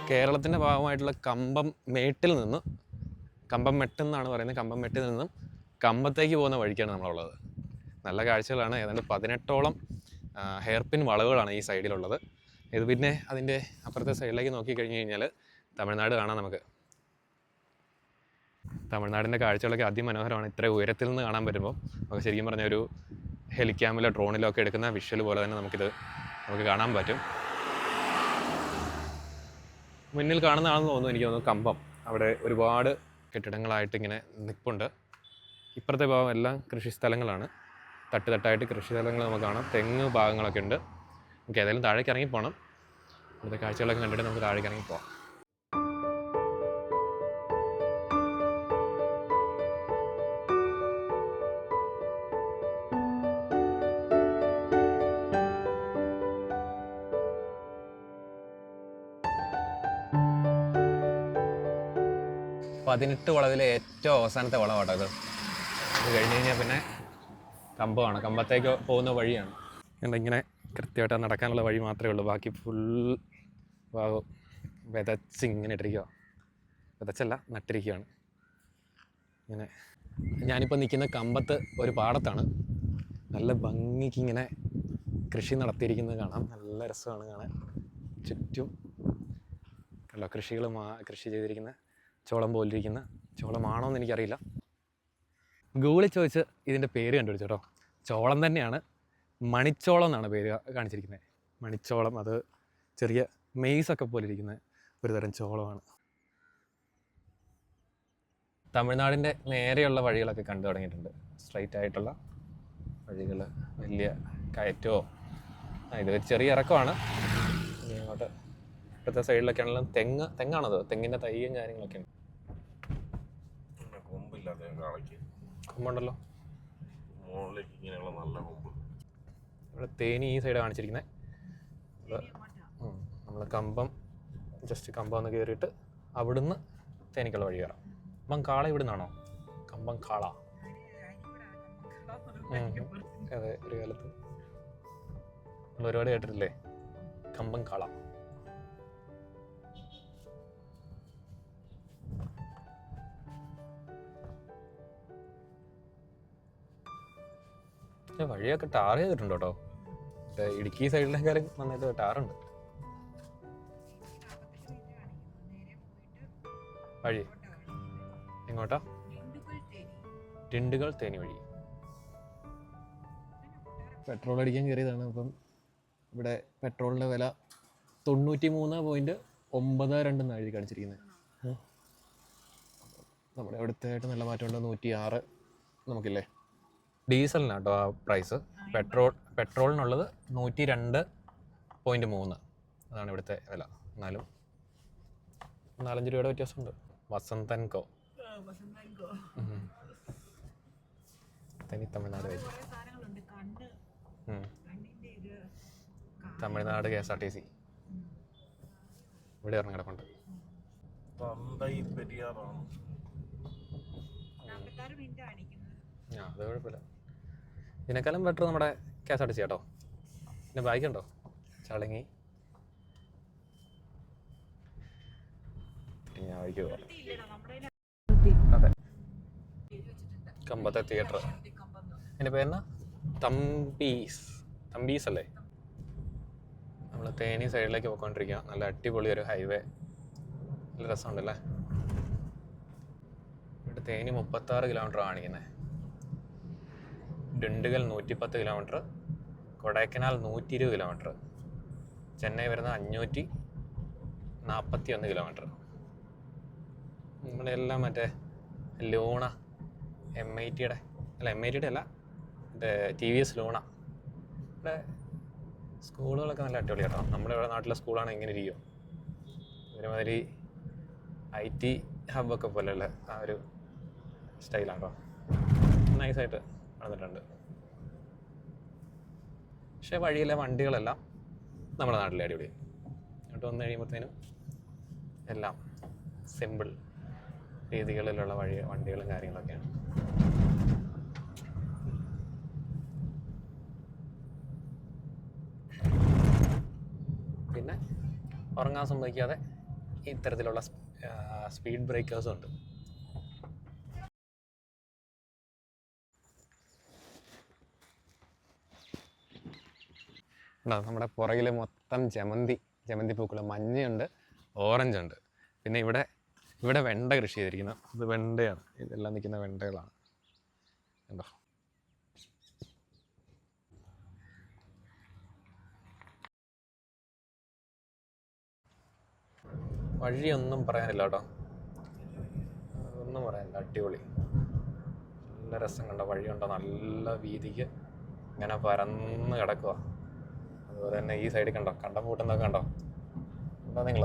കേരളത്തിൻ്റെ ഭാഗമായിട്ടുള്ള കമ്പം മെട്ട് എന്നാണ് പറയുന്നത്. കമ്പം മെട്ടിൽ നിന്നും കമ്പത്തേക്ക് പോകുന്ന വഴിക്കാണ് നമ്മളുള്ളത്. നല്ല കാഴ്ചകളാണ്. ഏതാണ്ട് 18ഓളം ഹെയർ പിൻ വളവുകളാണ് ഈ സൈഡിലുള്ളത്. ഇത് പിന്നെ അതിൻ്റെ അപ്പുറത്തെ സൈഡിലേക്ക് നോക്കിക്കഴിഞ്ഞ് കഴിഞ്ഞാൽ തമിഴ്നാട് കാണാം നമുക്ക്. തമിഴ്നാടിൻ്റെ കാഴ്ചകളൊക്കെ അതിമനോഹരമാണ്. ഇത്ര ഉയരത്തിൽ നിന്ന് കാണാൻ പറ്റുമ്പോൾ നമുക്ക് ശരിക്കും പറഞ്ഞ ഒരു ഹെലിക്യാമിലോ ഡ്രോണിലോ ഒക്കെ എടുക്കുന്ന വിഷ്വൽ പോലെ തന്നെ നമുക്ക് കാണാൻ പറ്റും. മുന്നിൽ കാണുന്നതാണെന്ന് തോന്നുന്നു, എനിക്ക് തോന്നുന്നു കമ്പം. അവിടെ ഒരുപാട് കെട്ടിടങ്ങളായിട്ട് ഇങ്ങനെ നിൽപ്പുണ്ട്. ഇപ്പുറത്തെ ഭാഗം എല്ലാം കൃഷി സ്ഥലങ്ങളാണ്. തട്ടായിട്ട് കൃഷി സ്ഥലങ്ങൾ നമുക്ക് കാണാം. തെങ്ങ് ഭാഗങ്ങളൊക്കെ ഉണ്ട്. നമുക്ക് ഏതായാലും താഴേക്ക് ഇറങ്ങി പോകണം. ഇവിടുത്തെ കാഴ്ചകളൊക്കെ കണ്ടിട്ട് നമുക്ക് താഴേക്ക് ഇറങ്ങി പോകാം. പതിനെട്ട് വളവിലെ ഏറ്റവും അവസാനത്തെ വളവാട്ടോ ഇത്. ഇത് കഴിഞ്ഞ് കഴിഞ്ഞാൽ പിന്നെ കമ്പമാണ്. കമ്പത്തേക്ക് പോകുന്ന വഴിയാണ്. ഇങ്ങനെ കൃത്യമായിട്ട് നടക്കാനുള്ള വഴി മാത്രമേ ഉള്ളൂ. ബാക്കി ഫുൾ ഭാഗം വിതച്ചിങ്ങനെ ഇട്ടിരിക്കുക. വിതച്ചല്ല, നട്ടിരിക്കുകയാണ്. ഇങ്ങനെ ഞാനിപ്പോൾ നിൽക്കുന്ന കമ്പത്ത് ഒരു പാടത്താണ്. നല്ല ഭംഗിക്ക് ഇങ്ങനെ കൃഷി നടത്തിയിരിക്കുന്നത് കാണാം. നല്ല രസമാണ് കാണാൻ. ചുറ്റും കണ്ടോ കൃഷി ചെയ്തിരിക്കുന്ന ചോളം പോലിരിക്കുന്ന. ചോളമാണോ എന്ന് എനിക്കറിയില്ല. ഗൂഗിളിൽ ചോദിച്ച് ഇതിൻ്റെ പേര് കണ്ടുപിടിച്ചു കേട്ടോ. ചോളം തന്നെയാണ്. മണിച്ചോളം എന്നാണ് പേര് കാണിച്ചിരിക്കുന്നത്. മണിച്ചോളം. അത് ചെറിയ മെയ്സൊക്കെ പോലെ ഇരിക്കുന്ന ഒരു തരം ചോളമാണ്. തമിഴ്നാടിൻ്റെ നേരെയുള്ള വഴികളൊക്കെ കണ്ടു തുടങ്ങിയിട്ടുണ്ട്. സ്ട്രൈറ്റ് ആയിട്ടുള്ള വഴികൾ. വലിയ കയറ്റമോ ഇത് ചെറിയ ഇറക്കമാണ്. ഇങ്ങോട്ട് ഇപ്പോഴത്തെ സൈഡിലൊക്കെ ആണെങ്കിലും തെങ്ങാണത്. തെങ്ങിൻ്റെ തൈയും കാര്യങ്ങളൊക്കെ ഉണ്ട്. കൊമ്പുണ്ടല്ലോ ഇവിടെ. തേനി ഈ സൈഡ് കാണിച്ചിരിക്കുന്നത്. നമ്മൾ ജസ്റ്റ് കമ്പം ഒന്ന് കയറിയിട്ട് അവിടുന്ന് തേനിക്കുള്ള വഴി കയറാം. കമ്പം കാള ഇവിടെ നിന്നാണോ? കമ്പം കാള. അതെ, ഒരു കാലത്ത് നമ്മൾ ഒരുപാട് കേട്ടിട്ടില്ലേ കമ്പം കാള. വഴിയൊക്കെ ടാർ ചെയ്തിട്ടുണ്ട് കേട്ടോ. ഇടുക്കി സൈഡിലേക്കാരും നന്നായിട്ട് ടാറുണ്ട്. വഴി എങ്ങോട്ടാ? ടിണ്ടുകൾ തേനി വഴി. പെട്രോൾ അടിക്കാൻ കയറിയതാണ്. അപ്പം ഇവിടെ പെട്രോളിൻ്റെ വില 93.92 എന്നാണ് എഴുതി കാണിച്ചിരിക്കുന്നത്. നമ്മുടെ അവിടുത്തെ നല്ല മാറ്റമുണ്ട്. 106 നമുക്കില്ലേ. ഡീസലിനാട്ടോ ആ പ്രൈസ്. പെട്രോളിനുള്ളത് 102.3. അതാണ് ഇവിടുത്തെ വില. എന്നാലും 4-5 രൂപയുടെ വ്യത്യാസമുണ്ട്. വസന്തൻകോ തമിഴ്നാട്. തമിഴ്നാട് KSRTC ഇവിടെ ഇറങ്ങി കിടപ്പുണ്ട്. അത് കുഴപ്പമില്ല. ഇതിനേക്കാളും ബെറ്റർ നമ്മുടെ KSRTC കേട്ടോ. പിന്നെ ബാഗുണ്ടോ ചളങ്ങി. അതെ, കമ്പത്തെ തിയേറ്റർ. എൻ്റെ പേരെന്നാ? തമ്പീസ് അല്ലേ? നമ്മൾ തേനി സൈഡിലേക്ക് പോയിക്കൊണ്ടിരിക്കുക. നല്ല അടിപൊളി ഒരു ഹൈവേ. നല്ല രസമുണ്ടല്ലേ. ഇവിടെ തേനി 36 കിലോമീറ്റർ കാണിക്കുന്നത്. ഡിണ്ടുഗൽ 110 കിലോമീറ്റർ. കൊടൈക്കനാൽ 120 കിലോമീറ്റർ. ചെന്നൈ വരുന്ന 541 കിലോമീറ്റർ. നമ്മുടെ എല്ലാം മറ്റേ ലൂണ M80 അല്ല മറ്റേ TVS ലൂണ. ഇവിടെ സ്കൂളുകളൊക്കെ നല്ല അടിപൊളി കേട്ടോ. നമ്മുടെ ഇവിടെ നാട്ടിലെ സ്കൂളാണ് ഇങ്ങനെ ഇരിക്കുമോ. ഒരുമാതിരി IT ഹബ്ബൊക്കെ പോലെയുള്ള ആ ഒരു സ്റ്റൈലാണ് കേട്ടോ. നൈസായിട്ട് നടന്നിട്ടുണ്ട്. പക്ഷേ വഴിയിലെ വണ്ടികളെല്ലാം നമ്മുടെ നാട്ടിലെ അടിപൊളി. ഇങ്ങോട്ട് വന്നു കഴിയുമ്പോഴത്തേനും എല്ലാം സിമ്പിൾ രീതികളിലുള്ള വണ്ടികളും കാര്യങ്ങളൊക്കെയാണ്. പിന്നെ ഉറങ്ങാൻ സമ്മതിക്കാതെ ഇത്തരത്തിലുള്ള സ്പീഡ് ബ്രേക്കേഴ്സും ഉണ്ട്. നമ്മുടെ പുറകിൽ മൊത്തം ജമന്തി പൂക്കൾ, മഞ്ഞയുണ്ട്, ഓറഞ്ച് ഉണ്ട്. പിന്നെ ഇവിടെ വെണ്ട കൃഷി ചെയ്തിരിക്കുന്നത്. ഇത് വെണ്ടയാണ്, ഇതെല്ലാം നിൽക്കുന്ന വെണ്ടകളാണ് കണ്ടോ. വഴിയൊന്നും പറയാനില്ല കേട്ടോ, ഒന്നും പറയാനില്ല, അടിപൊളി, നല്ല രസം. കണ്ടോ വഴിയുണ്ടോ, നല്ല വീതിക്ക് ഇങ്ങനെ പരന്ന് കിടക്കുക. അതുപോലെ തന്നെ ഈ സൈഡിൽ കണ്ടോ കണ്ടം പൂട്ടുന്നതൊക്കെ കണ്ടോ നിങ്ങൾ.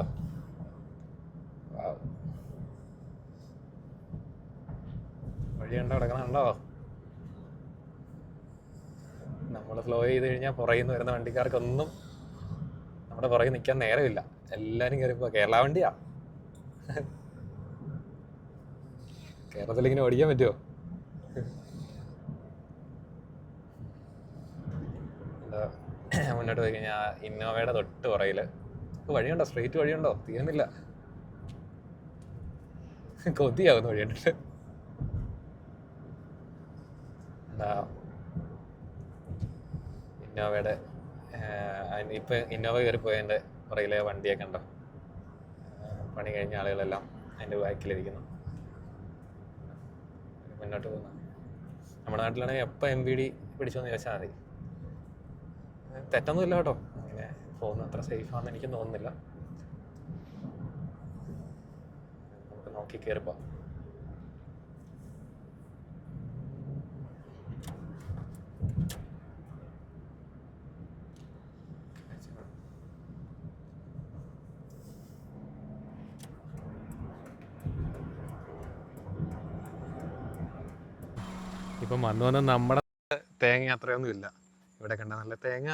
വഴി കണ്ടോ കിടക്കണുണ്ടോ. നമ്മൾ സ്ലോ ചെയ്ത് കഴിഞ്ഞാൽ പുറകിൽ നിന്ന് വരുന്ന വണ്ടിക്കാർക്കൊന്നും നമ്മുടെ പുറകിൽ നിൽക്കാൻ നേരമില്ല. എല്ലാവരും കയറിപ്പോ. കേരള വണ്ടിയാ, കേരളത്തിൽ ഇങ്ങനെ ഓടിക്കാൻ പറ്റുമോ? മുന്നോട്ട് പോയി കഴിഞ്ഞാൽ ഇന്നോവയുടെ തൊട്ട് പുറകിൽ വഴിയുണ്ടോ, സ്ട്രെയിറ്റ് വഴിയുണ്ടോ, തീരുന്നില്ല, കൊതിയാവുന്നു വഴി കണ്ടിട്ട്. എന്താ ഇന്നോവയുടെ ഇപ്പം ഇന്നോവ കയറിപ്പോയതിൻ്റെ പുറകിലെ വണ്ടിയൊക്കെ ഉണ്ടോ, പണി കഴിഞ്ഞ ആളുകളെല്ലാം അതിൻ്റെ ബാക്കിലിരിക്കുന്നു, മുന്നോട്ട് പോകുന്ന. നമ്മുടെ നാട്ടിലാണെങ്കിൽ എപ്പോൾ MVD പിടിച്ചോന്ന് ചോദിച്ചാൽ മതി. തെറ്റൊന്നുമില്ല കേട്ടോ, അങ്ങനെ പോകുന്നത് അത്ര സേഫാണെന്ന് എനിക്ക് തോന്നുന്നില്ല. നമുക്ക് നോക്കി കയറിപ്പോ. ഇപ്പം വന്നു നമ്മുടെ തേങ്ങ അത്രയൊന്നും ഇല്ല ഇവിടെ. കണ്ട നല്ല തേങ്ങ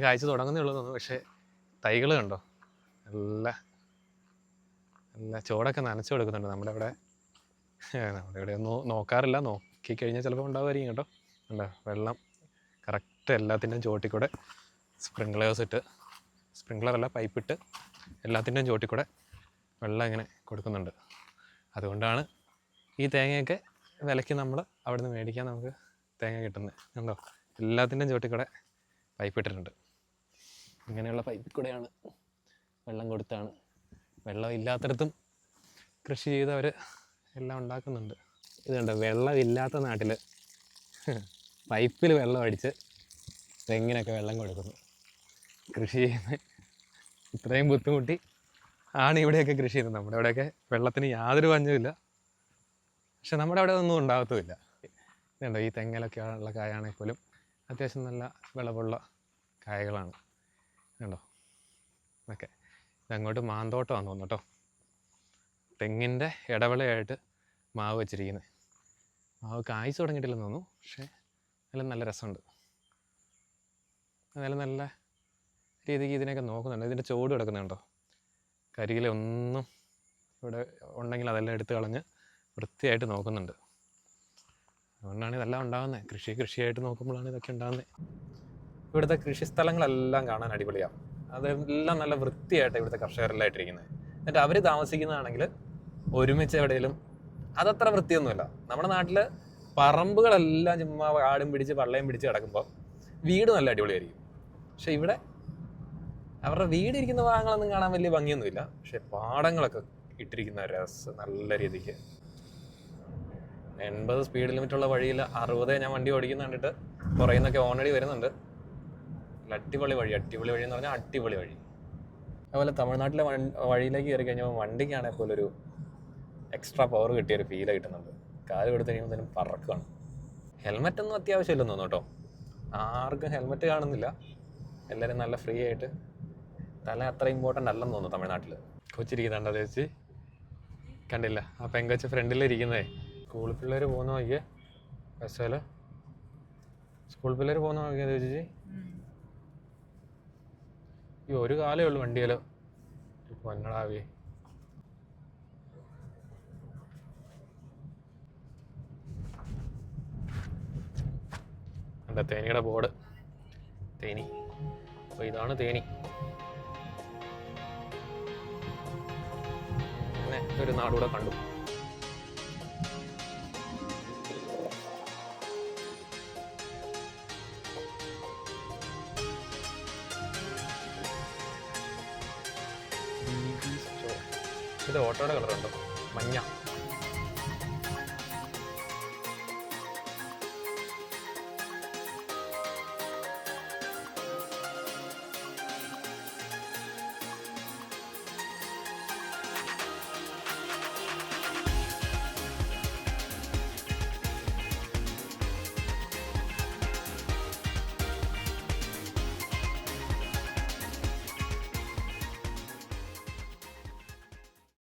കായ്ച്ചു തുടങ്ങുന്നേ ഉള്ളൂ തോന്നുന്നു. പക്ഷേ തൈകൾ കണ്ടോ, നല്ല ചോടൊക്കെ നനച്ചു കൊടുക്കുന്നുണ്ട്. നമ്മുടെ ഇവിടെ ഒന്നും നോക്കാറില്ല, നോക്കിക്കഴിഞ്ഞാൽ ചിലപ്പോൾ ഉണ്ടാവുമായിരിക്കും കേട്ടോ. അല്ല, വെള്ളം കറക്റ്റ് എല്ലാത്തിൻ്റെയും ചോട്ടിക്കൂടെ സ്പ്രിങ്ക്ലറല്ല പൈപ്പിട്ട് എല്ലാത്തിൻ്റെയും ചോട്ടിക്കൂടെ വെള്ളം ഇങ്ങനെ കൊടുക്കുന്നുണ്ട്. അതുകൊണ്ടാണ് ഈ തേങ്ങയൊക്കെ വിലയ്ക്ക് നമ്മൾ അവിടെ നിന്ന് മേടിക്കാൻ നമുക്ക് തേങ്ങ കിട്ടുന്നത്. കണ്ടോ, എല്ലാത്തിൻ്റെയും ചോട്ടിക്കൂടെ പൈപ്പ് ഇട്ടിട്ടുണ്ട്. ഇങ്ങനെയുള്ള പൈപ്പിൽ കൂടെയാണ് വെള്ളം കൊടുത്താണ്. വെള്ളം ഇല്ലാത്തടത്തും കൃഷി ചെയ്തവർ എല്ലാം ഉണ്ടാക്കുന്നുണ്ട്. ഇത് കണ്ടോ, വെള്ളമില്ലാത്ത നാട്ടിൽ പൈപ്പിൽ വെള്ളം അടിച്ച് തെങ്ങിനൊക്കെ വെള്ളം കൊടുക്കുന്നു. കൃഷി ചെയ്യുന്ന ഇത്രയും ബുദ്ധിമുട്ടി ആണ് ഇവിടെയൊക്കെ കൃഷി ചെയ്യുന്നത്. നമ്മുടെ ഇവിടെയൊക്കെ വെള്ളത്തിന് യാതൊരു പഞ്ഞവുമില്ല. പക്ഷെ നമ്മുടെ അവിടെ ഒന്നും ഉണ്ടാകത്തുമില്ല. ഇതുണ്ടോ, ഈ തെങ്ങിലൊക്കെ ഉള്ള കായാണെങ്കിൽ പോലും അത്യാവശ്യം നല്ല വിളവുള്ള കായകളാണ്. കണ്ടോ ഓക്കെ. ഇതങ്ങോട്ട് മാന്തോട്ടമാണെന്ന് തോന്നുന്നു കേട്ടോ. തെങ്ങിൻ്റെ ഇടവിളയായിട്ട് മാവ് വെച്ചിരിക്കുന്നത്. മാവ് കായ്ച്ചു തുടങ്ങിയിട്ടില്ലെന്ന് തോന്നുന്നു. പക്ഷേ നല്ല രസമുണ്ട്. നല്ല രീതിക്ക് ഇതിനെയൊക്കെ നോക്കുന്നുണ്ട്. ഇതിൻ്റെ ചോട് കിടക്കുന്നുണ്ടോ, കരിയിലൊന്നും ഇവിടെ ഉണ്ടെങ്കിൽ അതെല്ലാം എടുത്ത് കളഞ്ഞ് വൃത്തിയായിട്ട് നോക്കുന്നുണ്ട്. അതുകൊണ്ടാണ് ഇതെല്ലാം ഉണ്ടാകുന്നത്. കൃഷിയായിട്ട് നോക്കുമ്പോഴാണ് ഇതൊക്കെ ഉണ്ടാകുന്നത്. ഇവിടുത്തെ കൃഷിസ്ഥലങ്ങളെല്ലാം കാണാൻ അടിപൊളിയാണ്. അതെല്ലാം നല്ല വൃത്തിയായിട്ട് ഇവിടുത്തെ കർഷകരെല്ലാം ഇട്ടിരിക്കുന്നത്. എന്നിട്ട് അവർ താമസിക്കുന്നതാണെങ്കിൽ ഒരുമിച്ച് എവിടെയെങ്കിലും, അതത്ര വൃത്തിയൊന്നുമില്ല. നമ്മുടെ നാട്ടിൽ പറമ്പുകളെല്ലാം ചുമ്മാ ആടും പിടിച്ച് പള്ളയും പിടിച്ച് കിടക്കുമ്പോൾ വീട് നല്ല അടിപൊളിയായിരിക്കും. പക്ഷെ ഇവിടെ അവരുടെ വീടിരിക്കുന്ന ഭാഗങ്ങളൊന്നും കാണാൻ വലിയ ഭംഗിയൊന്നുമില്ല. പക്ഷെ പാടങ്ങളൊക്കെ ഇട്ടിരിക്കുന്ന രസം നല്ല രീതിക്ക്. 80 സ്പീഡ് ലിമിറ്റുള്ള വഴിയിൽ 60 ഞാൻ വണ്ടി ഓടിക്കുന്ന കണ്ടിട്ട് പുറയുന്നൊക്കെ ഓൾറെഡി വരുന്നുണ്ട്. അടിപൊളി വഴി എന്ന് പറഞ്ഞാൽ അടിപൊളി വഴി. അതുപോലെ തമിഴ്നാട്ടിലെ വഴിയിലേക്ക് കയറി കഴിഞ്ഞപ്പോൾ വണ്ടിക്കാണെങ്കിൽ പോലും ഒരു എക്സ്ട്രാ പവർ കിട്ടിയൊരു ഫീൽ കിട്ടുന്നുണ്ട്. കാല് കൊടുത്ത് കഴിയുമ്പോഴത്തേനും പറക്കുകയാണ്. ഹെൽമെറ്റൊന്നും അത്യാവശ്യമില്ലെന്ന് തോന്നുന്നു കേട്ടോ. ആർക്കും ഹെൽമെറ്റ് കാണുന്നില്ല. എല്ലാവരും നല്ല ഫ്രീ ആയിട്ട്, തല അത്ര ഇമ്പോർട്ടൻ്റ് അല്ലെന്ന് തോന്നുന്നു തമിഴ്നാട്ടിൽ. കൊച്ചിരിക്കുന്നുണ്ടോ ചേച്ചി? കണ്ടില്ല ആ പെങ്കൊച്ച് ഫ്രണ്ടിലിരിക്കുന്നതേ. സ്കൂൾ പിള്ളേർ പോകുന്ന നോക്കിയേ, ബസ്സിൽ സ്കൂൾ പിള്ളേർ പോകുന്ന നോക്കിയത് ചേച്ചി. ഈ ഒരു കാലേ ഉള്ളൂ വണ്ടിയിൽ. പൊന്നടാവേ. എന്താ തേനിയുടെ ബോർഡ്, തേനി. അപ്പോൾ ഇതാണ് തേനി. ഒരു നാടുകൂടെ കണ്ടു. ഇത് ഓട്ടോയുടെ കളറുണ്ടോ, മഞ്ഞ.